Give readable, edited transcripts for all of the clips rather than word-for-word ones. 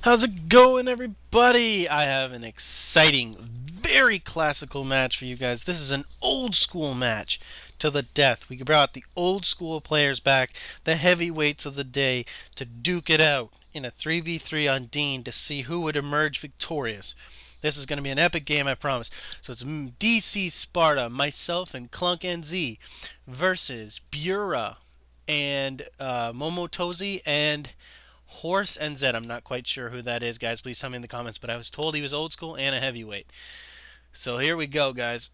How's it going, everybody? I have an exciting, very classical match for you guys. This is an old school match to the death. We brought the old school players back, the heavyweights of the day, to duke it out in a 3v3 on Dean to see who would emerge victorious. This is going to be an epic game, I promise. So it's DC Sparta, myself, and Klunk NZ versus Bura and Momotozi and Horse and Zed. I'm not quite sure who that is, guys. Please tell me in the comments. But I was told he was old school and a heavyweight. So here we go, guys.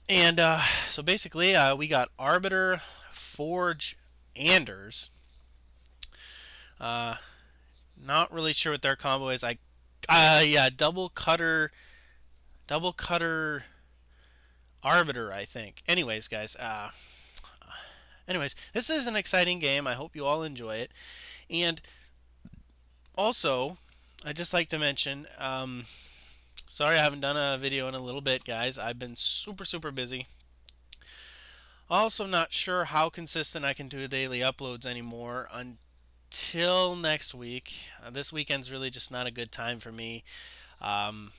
And so basically, we got Arbiter, Forge, Anders. Uh, Not really sure what their combo is. Yeah, double cutter, Arbiter, I think. Anyways, guys. Anyways, this is an exciting game. I hope you all enjoy it. And also, I'd just like to mention, sorry I haven't done a video in a little bit, guys. I've been super busy. Also not sure how consistent I can do daily uploads anymore until next week. This weekend's really just not a good time for me. Um,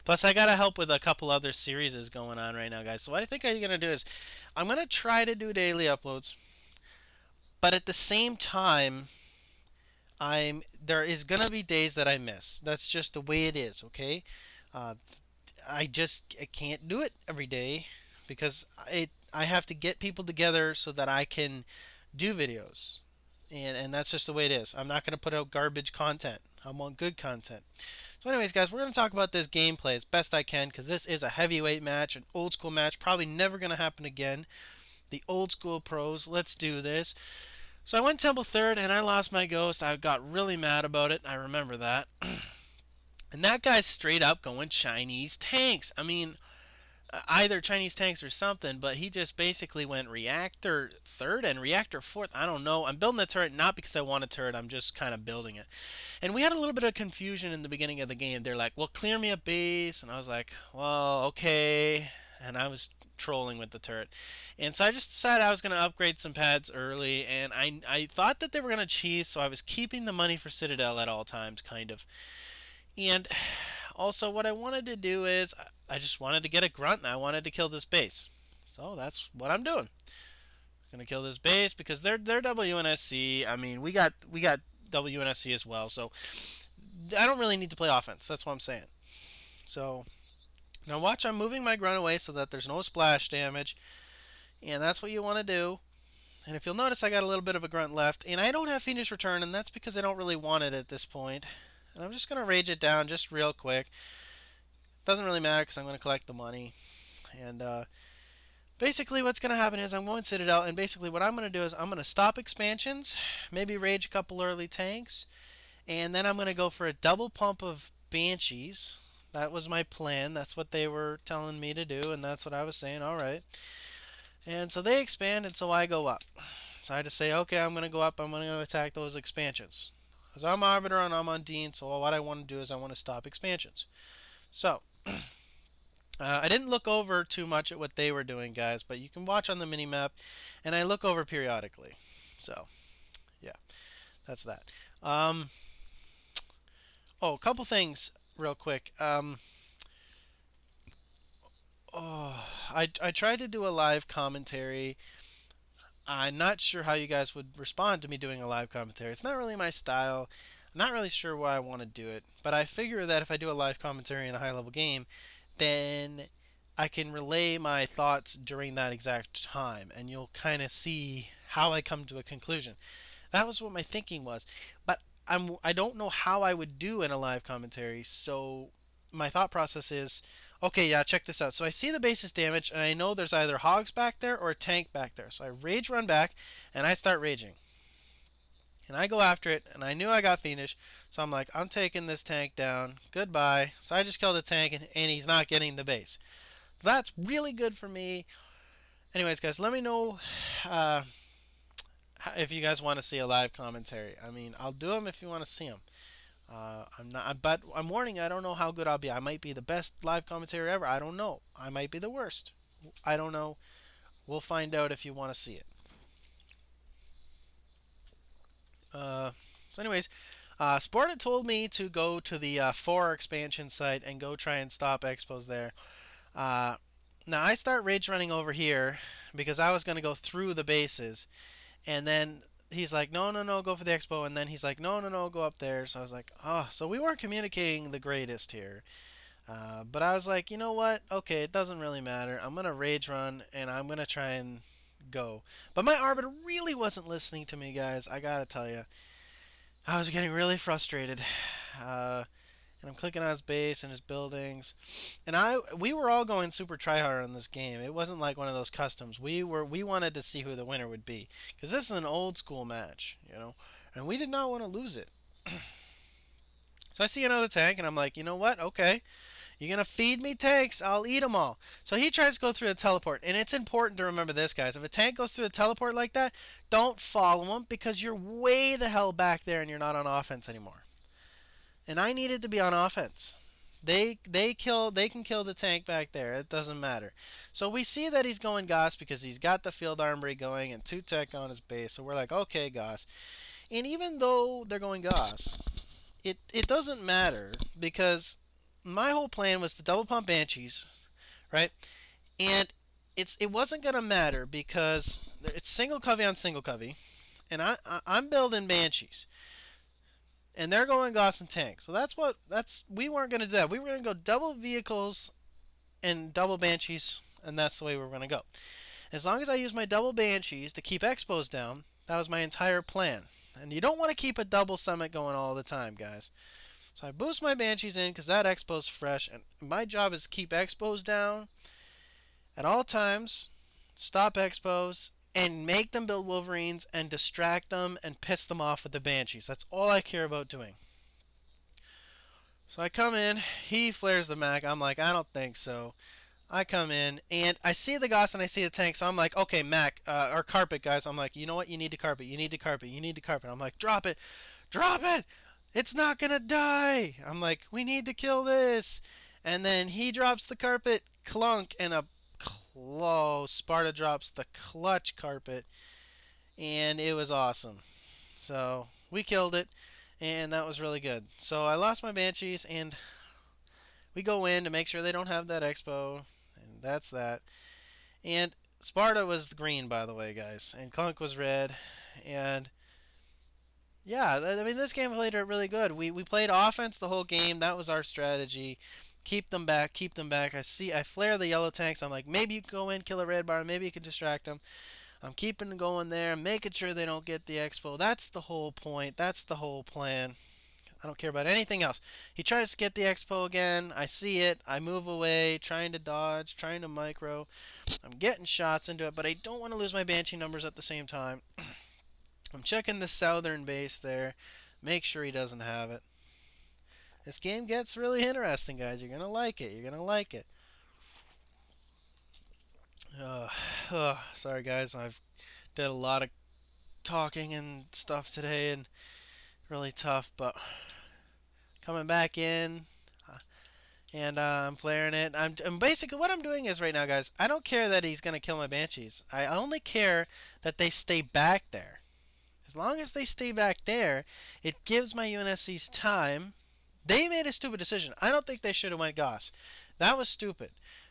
Plus, I gotta help with a couple other series going on right now, guys. So what I think I'm gonna do is I'm gonna try to do daily uploads, but at the same time, there is gonna be days that I miss. That's just the way it is, okay? Uh, I can't do it every day because I have to get people together so that I can do videos. And that's just the way it is. I'm not going to put out garbage content. I want good content. So anyways, guys, we're going to talk about this gameplay as best I can because this is a heavyweight match, an old school match, probably never going to happen again. The old school pros, let's do this. So I went Temple third and I lost my ghost. I got really mad about it. I remember that. And that guy's straight up going Chinese tanks. I mean, either Chinese tanks or something, but he just basically went reactor third and reactor fourth. I don't know. I'm building a turret not because I want a turret, I'm just kind of building it. And we had a little bit of confusion in the beginning of the game. They're like, well, clear me a base. And I was like, well, okay. And I was trolling with the turret. And so I just decided I was going to upgrade some pads early. And I thought that they were going to cheese, so I was keeping the money for Citadel at all times, kind of. And also, what I wanted to do is I just wanted to get a grunt and I wanted to kill this base. So that's what I'm doing. I'm gonna kill this base because they're WNSC. I mean, we got WNSC as well. So I don't really need to play offense. That's what I'm saying. So now watch, I'm moving my grunt away so that there's no splash damage, and that's what you want to do. And if you'll notice, I got a little bit of a grunt left, and I don't have Phoenix Return, and that's because I don't really want it at this point. And I'm just gonna rage it down just real quick. Doesn't really matter because I'm going to collect the money. And basically what's going to happen is I'm going Citadel, and basically what I'm going to do is I'm going to stop expansions, maybe rage a couple early tanks, and then I'm going to go for a double pump of Banshees. That was my plan. That's what they were telling me to do, and that's what I was saying. All right. And so they expand, and so I go up. So I just say, okay, I'm going to go up. I'm going to attack those expansions. Because I'm Arbiter and I'm on Dean, so what I want to do is I want to stop expansions. So I didn't look over too much at what they were doing, guys, but you can watch on the minimap, and I look over periodically. So, yeah, that's that. Um, oh, a couple things real quick. I tried to do a live commentary. I'm not sure how you guys would respond to me doing a live commentary. It's not really my style. I'm not really sure why I want to do it, but I figure that if I do a live commentary in a high level game, then I can relay my thoughts during that exact time, and you'll kind of see how I come to a conclusion. That was what my thinking was, but I don't know how I would do in a live commentary. So my thought process is, okay, yeah, check this out. So I see the base is damaged, and I know there's either hogs back there or a tank back there. So I rage run back, and I start raging. And I go after it, and I knew I got finished, so I'm like, I'm taking this tank down. Goodbye. So I just killed the tank, and he's not getting the base. That's really good for me. Anyways, guys, let me know uh, if you guys want to see a live commentary. I mean, I'll do them if you want to see them. I'm not, but I'm warning you, I don't know how good I'll be. I might be the best live commentary ever. I don't know. I might be the worst. I don't know. We'll find out if you want to see it. So, anyways, Sparta told me to go to the 4 expansion site and go try and stop expos there. Uh, Now I start rage running over here because I was going to go through the bases, and then he's like, no, no, no, go for the expo, and then he's like, no, no, no, go up there. So I was like, oh, so we weren't communicating the greatest here. But I was like, you know what? Okay, it doesn't really matter. I'm going to rage run, and I'm going to try and go. But my Arbiter really wasn't listening to me, guys. I got to tell you. I was getting really frustrated. And I'm clicking on his base and his buildings. And we were all going super tryhard on this game. It wasn't like one of those customs. We wanted to see who the winner would be. Because this is an old school match, you know. And we did not want to lose it. So I see another tank, and I'm like, you know what? Okay. You're going to feed me tanks. I'll eat them all. So he tries to go through a teleport. And it's important to remember this, guys. If a tank goes through a teleport like that, don't follow him because you're way the hell back there and you're not on offense anymore. And I needed to be on offense. They can kill the tank back there. It doesn't matter. So we see that he's going Goss because he's got the field armory going and 2 tech on his base. So we're like, okay, Goss. And even though they're going Goss, it doesn't matter because my whole plan was to double pump Banshees, right? And it wasn't gonna matter because it's single covey on single covey, and I'm building Banshees, and they're going Gauss and tank. So we weren't gonna do that. We were gonna go double vehicles and double Banshees, and that's the way we were gonna go. As long as I use my double Banshees to keep expos down, that was my entire plan. And you don't want to keep a double summit going all the time, guys. So I boost my Banshees in because that expo's fresh, and my job is to keep expos down at all times, stop expos, and make them build Wolverines and distract them and piss them off with the Banshees. That's all I care about doing. So I come in, he flares the Mac. I'm like, I don't think so. I come in, and I see the Gauss and I see the tank, so I'm like, okay, Mac, or carpet, guys. I'm like, you know what? You need to carpet. You need to carpet. You need to carpet. I'm like, drop it. Drop it. It's not gonna die. I'm like, we need to kill this. And then he drops the carpet, klunk, and a close. Sparta drops the clutch carpet, and it was awesome. So we killed it, and that was really good. So I lost my Banshees, and we go in to make sure they don't have that expo, and that's that. And Sparta was green, by the way, guys, and klunk was red, and yeah, I mean, this game played really good. We played offense the whole game. That was our strategy. Keep them back, keep them back. I flare the yellow tanks. I'm like, maybe you can go in, kill a red bar, maybe you can distract them. I'm keeping them going there, making sure they don't get the expo. That's the whole point. That's the whole plan. I don't care about anything else. He tries to get the expo again. I see it. I move away, trying to dodge, trying to micro. I'm getting shots into it, but I don't want to lose my Banshee numbers at the same time. I'm checking the southern base there. Make sure he doesn't have it. This game gets really interesting, guys. You're going to like it. You're going to like it. Sorry, guys. I've did a lot of talking and stuff today and really tough, but coming back in and I'm flaring it. I'm basically what I'm doing is right now, guys, I don't care that he's going to kill my Banshees. I only care that they stay back there. As long as they stay back there, it gives my UNSCs time. They made a stupid decision. I don't think they should have went Goss. That was stupid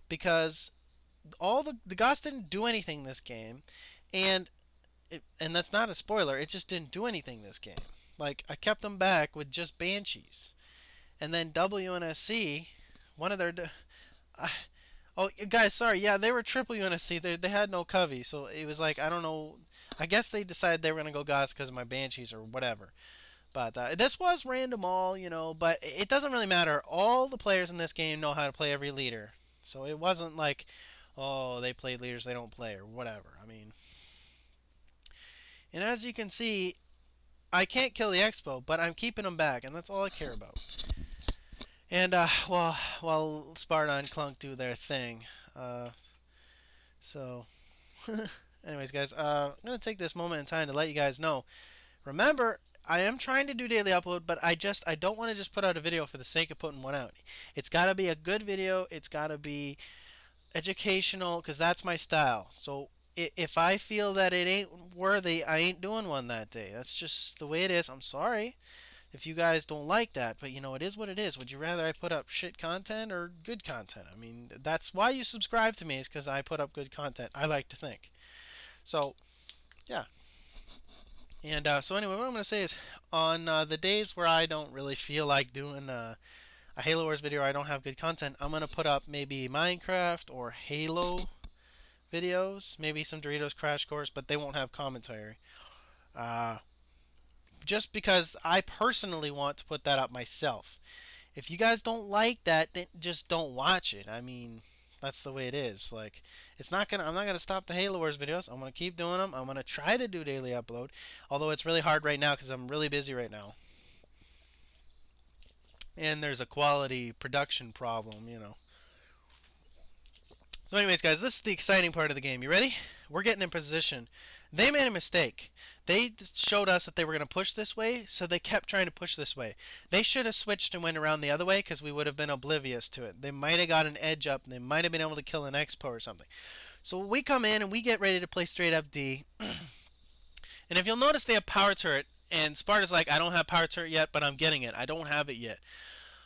because all the Goss didn't do anything this game, and that's not a spoiler. It just didn't do anything this game. Like I kept them back with just Banshees, and then WNSC, one of their. Oh, guys, sorry. Yeah, they were triple UNSC. They had no covey, so it was like I don't know. I guess they decided they were gonna go Goss because of my Banshees or whatever. But this was random all, you know. But it doesn't really matter. All the players in this game know how to play every leader, so it wasn't like, oh, they played leaders they don't play or whatever. I mean, and as you can see, I can't kill the Expo, but I'm keeping them back, and that's all I care about. And while Sparta and Klunk do their thing, so. Anyways, guys, I'm going to take this moment in time to let you guys know. Remember, I am trying to do daily upload, but I don't want to just put out a video for the sake of putting one out. It's got to be a good video. It's got to be educational, because that's my style. So if I feel that it ain't worthy, I ain't doing one that day. That's just the way it is. I'm sorry. if you guys don't like that. But you know, it is what it is. Would you rather I put up shit content or good content? I mean, that's why you subscribe to me, is because I put up good content, I like to think. So, yeah. And so anyway, what I'm going to say is, on the days where I don't really feel like doing a Halo Wars video, or I don't have good content, I'm going to put up maybe Minecraft or Halo videos, maybe some Doritos Crash Course, but they won't have commentary. Just because I personally want to put that up myself. If you guys don't like that, then just don't watch it. I mean, that's the way it is. Like, I'm not gonna stop the Halo Wars videos. I'm gonna keep doing them. I'm gonna try to do daily upload, although it's really hard right now because I'm really busy right now. And there's a quality production problem, you know. So anyways, guys, this is the exciting part of the game. You ready? We're getting in position. They made a mistake. They showed us that they were going to push this way, so they kept trying to push this way. They should have switched and went around the other way, because we would have been oblivious to it. They might have got an edge up, and they might have been able to kill an expo or something. So we come in, and we get ready to play straight up D. And if you'll notice, they have power turret, and Sparta's like, I don't have power turret yet, but I'm getting it. I don't have it yet.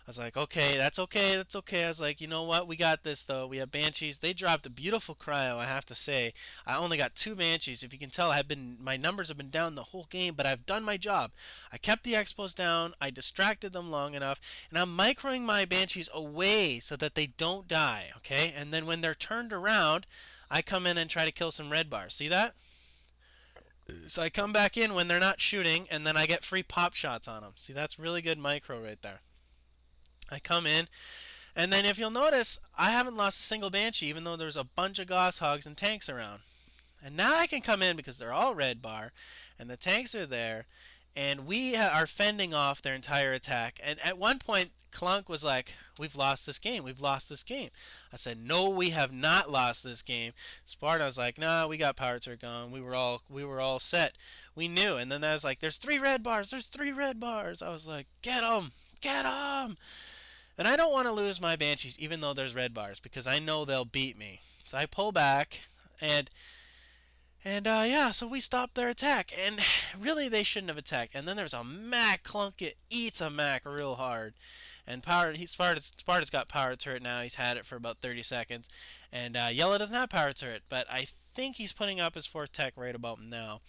I was like, okay, that's okay, that's okay. I was like, you know what, we got this though. We have Banshees. They dropped a beautiful cryo, I have to say. I only got 2 Banshees. If you can tell, my numbers have been down the whole game, but I've done my job. I kept the Expos down, I distracted them long enough, and I'm microing my Banshees away so that they don't die, okay? And then when they're turned around, I come in and try to kill some red bars. See that? So I come back in when they're not shooting, and then I get free pop shots on them. See, that's really good micro right there. I come in, and then if you'll notice, I haven't lost a single Banshee, even though there's a bunch of Gosshogs and tanks around. And now I can come in because they're all red bar, and the tanks are there, and we are fending off their entire attack. And at one point, Klunk was like, we've lost this game, we've lost this game. I said, no, we have not lost this game. Sparta was like, nah, we got power turret gone, we were all set. We knew. And then I was like, there's 3 red bars, there's 3 red bars. I was like, get them, get them. And I don't want to lose my Banshees even though there's red bars, because I know they'll beat me. So I pull back, and yeah, so we stopped their attack. And really, they shouldn't have attacked. And then there's a Mac. Clunkit eats a Mac real hard. And Sparta's got power turret now. He's had it for about 30 seconds. And Yellow doesn't have power turret, but I think he's putting up his 4th tech right about now.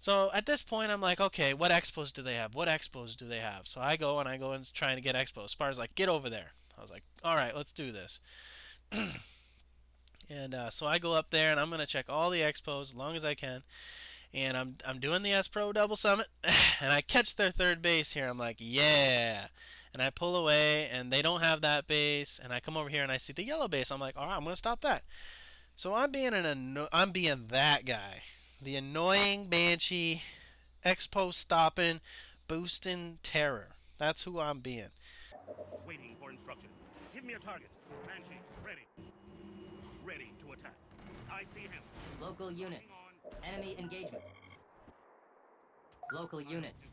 So at this point, I'm like, okay, what expos do they have? What expos do they have? So I go and trying to get expos. Spar's like, get over there. I was like, all right, let's do this. And so I go up there, and I'm going to check all the expos as long as I can. And I'm doing the S-Pro double summit, and I catch their 3rd base here. I'm like, yeah. And I pull away, and they don't have that base. And I come over here, and I see the yellow base. I'm like, all right, I'm going to stop that. So I'm being that guy. The annoying Banshee, expo stopping, boosting terror. That's who I'm being. Waiting for instruction. Give me a target. Banshee, ready. Ready to attack. I see him. Local units. Enemy engagement. Local units.